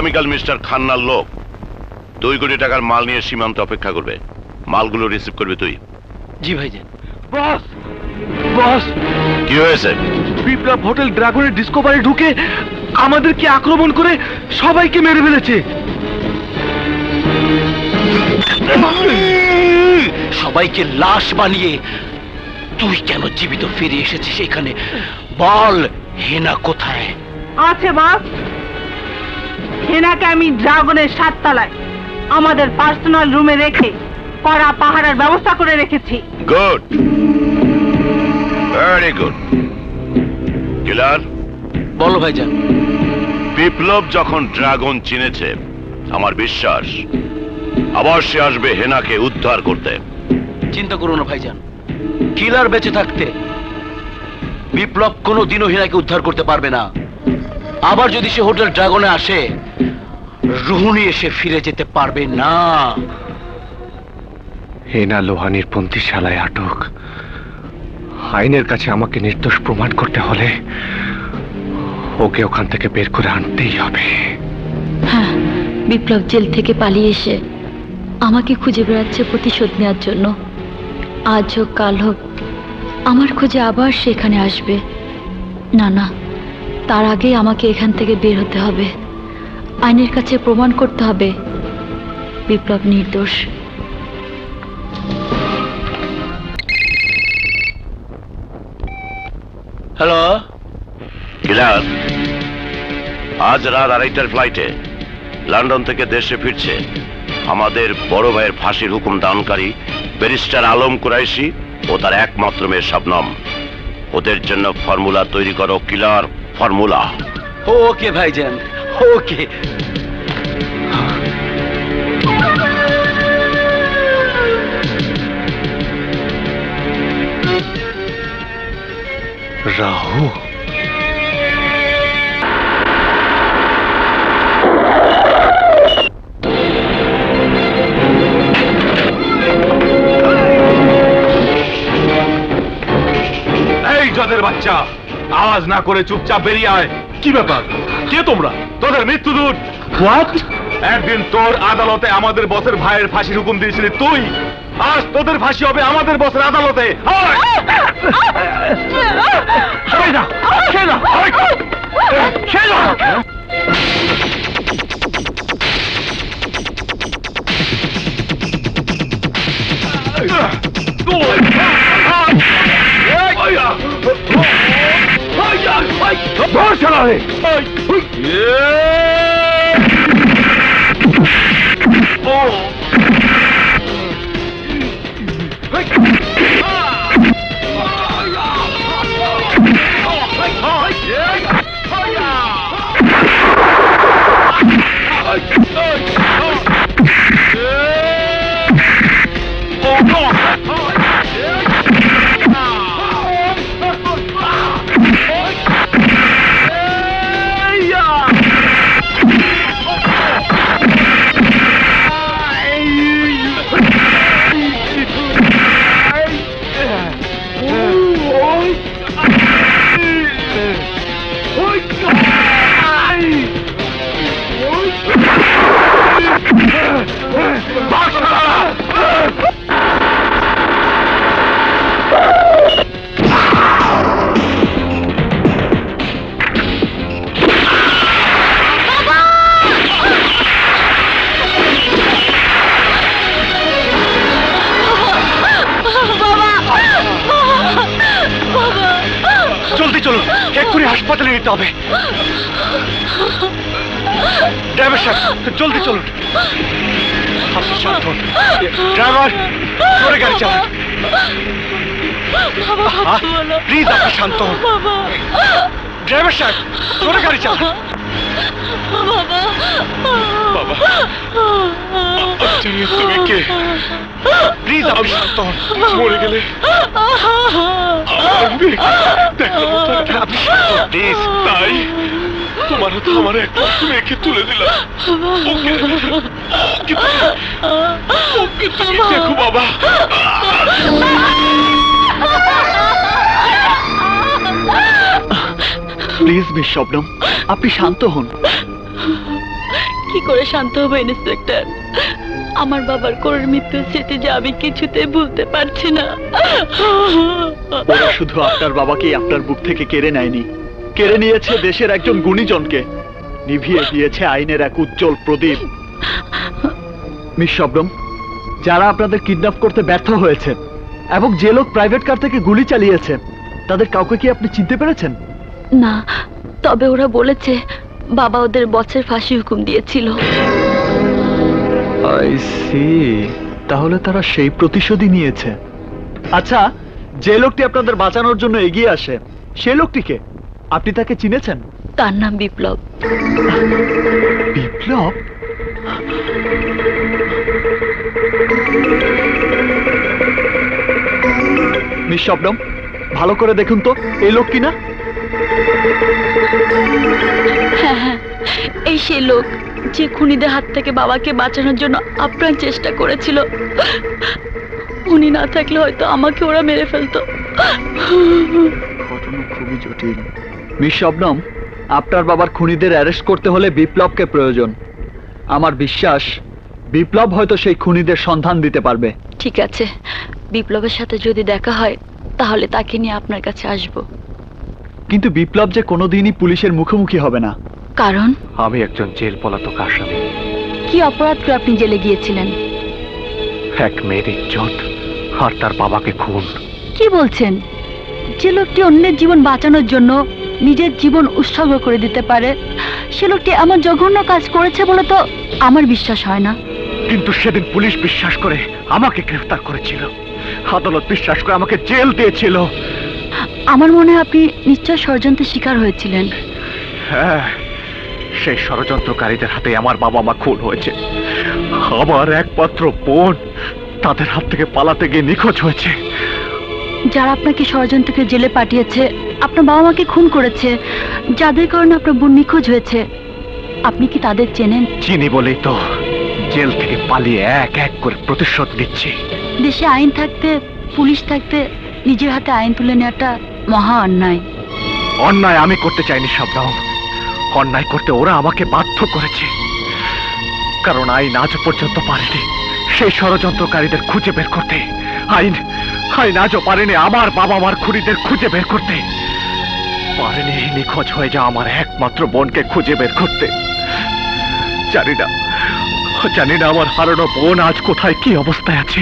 আগামীকাল মিস্টার খান্নার লোক 2 কোটি টাকার মাল নিয়ে সীমান্ত অপেক্ষা করবে। মালগুলো রিসিভ করবে তুই। জি ভাইজান। বস বস, কি হয়েছে? বিপ্লব হোটেল ড্রাগনের ডিসকভারি ঢুকে আমাদেরকে আক্রমণ করে সবাইকে মেরে ফেলেছে। সবাইকে লাশ বানিয়ে তুই কেন জীবিত ফিরে এসেছিস এখানে? বল, হেনা কোথায় আছে বস? হেনাকে আমি ড্রাগনের 7 তলায় আমাদের পার্সোনাল রুমে রেখে কড়া পাহারার ব্যবস্থা করে রেখেছি। Good, very good. কিলার, বলো ভাইজান। বিপ্লব যখন ড্রাগন চিনেছে, আমার বিশ্বাস আবার সে আসবে হেনাকে উদ্ধার করতে। চিন্তা করো না ভাইজান, কিলার বেঁচে থাকতে বিপ্লব কোনোদিনও হেনাকে উদ্ধার করতে পারবে না। আবার যদি সে হোটেল ড্রাগনে আসে, রুহুনি এসে ফিরে যেতে পারবে না। হেনা লোহানির পন্থীশালায় আটক। আইনের কাছে আমাকে নির্দোষ প্রমাণ করতে হলে ওকে ওখান থেকে বের করে আনতেই হবে। হ্যাঁ, বিপ্লব জেল থেকে পালিয়ে এসে আমাকে খুঁজে বেড়াচ্ছে প্রতিশোধ নেওয়ার জন্য। আজ হোক কাল হোক আমার খোঁজে আবার সেখানে আসবে। না না, তার আগে আমাকে এখান থেকে বের হতে হবে। আইনের কাছে প্রমাণ করতে হবে বিপ্লব নির্দোষ। হ্যালো কিলার, আজ রাত 2:30টার ফ্লাইটে লন্ডন থেকে দেশে ফিরছে আমাদের বড় ভাইয়ের ফাঁসির হুকুম দানকারী ব্যারিস্টার আলম কুরাইশি ও তার একমাত্র মেয়ে শবনম। ওদের জন্য ফর্মুলা তৈরি করো কিলার, ফর্মুলা। ওকে ভাইজান, ওকে। রাহু, এই জদের বাচ্চা, আওয়াজ না করে চুপচাপ বেরিয়ে আয়। কি ব্যাপার? কে তোমরা? তোদের মৃত্যুদূত। হোয়াট? একদিন তোর আদালতে আমাদের বসের ভাইয়ের ফাঁসির হুকুম দিয়েছিলি তুই, আজ তোদের ফাঁসি হবে আমাদের বসের আদালতে। জলদি চলুন, এক্ষুনি হাসপাতালে নিতে হবে। ড্রাইভার সাহেব, জলদি চলুন। আপনি শান্ত হন। ড্রাইভার, জোরে গাড়ি চালান। প্লিজ আপনি শান্ত হন। ড্রাইভার সাহেব, জোরে গাড়ি চালান। বাবা, তুমি কে? প্লিজ আপনি শান্ত হন। মরে গেলে আপনি শান্ত হন প্লিজ। তাই তোমার হাতে আমার একটা মেয়েকে তুলে দিলাম। ওকে তুমি দেখো বাবা। প্লিজ মিস শবনম, আপনি শান্ত হন। করে শান্ত হবো ইন্সপেক্টর? আমার বাবার করুণ মৃত্যুর স্মৃতি যে আমি কিছুতেই ভুলতে পারছি না। ওরা শুধু আপনার বাবাকেই আপনার বুক থেকে কেড়ে নেয়নি, কেড়ে নিয়েছে দেশের একজন গুণীজনকে, নিভিয়ে দিয়েছে আইনের এক উজ্জ্বল প্রদীপ। মিস শবনম, যারা আপনাদের কিডন্যাপ করতে ব্যর্থ হয়েছে এবং যে লোক প্রাইভেট কার থেকে গুলি চালিয়েছে, তাদের কাউকে কি আপনি চিনতে পেরেছেন? না, তবে ওরা বলেছে বাবা ওদের বছর ফাঁসি হুকুম দিয়েছিল। আই সি, তাহলে তারা সেই প্রতিশোধই নিয়েছে। আচ্ছা, যে লোকটি আপনাদের বাঁচানোর জন্য এগিয়ে আসে, সেই লোকটিকে আপনি তাকে চিনেছেন? তার নাম বিপ্লব। বিপ্লব? মিস শবনম, ভালো করে দেখুন তো এই লোক কিনা। হ্যাঁ হ্যাঁ, এই সেই লোক যে খুনিদের হাত থেকে বাবাকে বাঁচানোর জন্য আপ্রাণ চেষ্টা করেছিল। উনি না থাকলে হয়তো আমাকে ওরা মেরে ফেলতো। ঘটনা খুবই জটিল। মিস শবনম, আপনার বাবার খুনিদের অ্যারেস্ট করতে হলে বিপ্লবকে প্রয়োজন। আমার বিশ্বাস বিপ্লব হয়তো সেই খুনিদের সন্ধান দিতে পারবে। ঠিক আছে, বিপ্লবের সাথে যদি দেখা হয় তাহলে তাকে নিয়ে আপনার কাছে আসব। কিন্তু বিপ্লব যে কোনোদিনই পুলিশের মুখোমুখি হবে না। কারণ? আমি একজন জেল পলাতক আসামি। কি অপরাধ করে আপনি জেলে গিয়েছিলেন? এক মেয়ের ইজ্জত আর তার বাবাকে খুন। কি বলছেন? যে লোকটি অন্যের জীবন বাঁচানোর জন্য নিজের জীবন উৎসর্গ করে দিতে পারে, সে লোকটি এমন জঘন্য কাজ করেছে বলে তো আমার বিশ্বাস হয় না। কিন্তু সেদিন পুলিশ বিশ্বাস করে আমাকে গ্রেফতার করেছিল, আদালত বিশ্বাস করে আমাকে জেল দিয়েছিল। আমার মনে হয় আপনি নিশ্চয় ষড়যন্ত্রের শিকার হয়েছিলেন। হ্যাঁ, সেই ষড়যন্ত্রকারীদের হাতে আমার বাবা মা খুন হয়েছে। আমার একমাত্র বোন তাদের হাত থেকে পালাতে গিয়ে নিখোঁজ হয়েছে। যারা আপনাকে ষড়যন্ত্রকে জেলে পাঠিয়েছে, আপনার বাবা মাকে খুন করেছে, যাদের কারণে আপনার বোন নিখোঁজ হয়েছে, আপনি কি তাদের চেনেন? চিনি বলেই তো জেল থেকে পালিয়ে এক এক করে প্রতিশোধ নিচ্ছি। দেশে আইন থাকতে, পুলিশ থাকতে নিজের হাতে আইন তুলে নেওয়াটা মহা অন্যায়। অন্যায় আমি করতে চাইনি শবনম, অন্যায় করতে ওরা আমাকে বাধ্য করেছে। কারণ আইন আজ পর্যন্ত পারেনি সেই ষড়যন্ত্রকারীদের খুঁজে বের করতে। আইন আজও পারেনি আমার বাবা মার খুনিদের খুঁজে বের করতে, পারেনি নিখোঁজ হয়ে যাওয়া আমার একমাত্র বোনকে খুঁজে বের করতে। জানি না আমার হারানো বোন আজ কোথায় কি অবস্থায় আছে।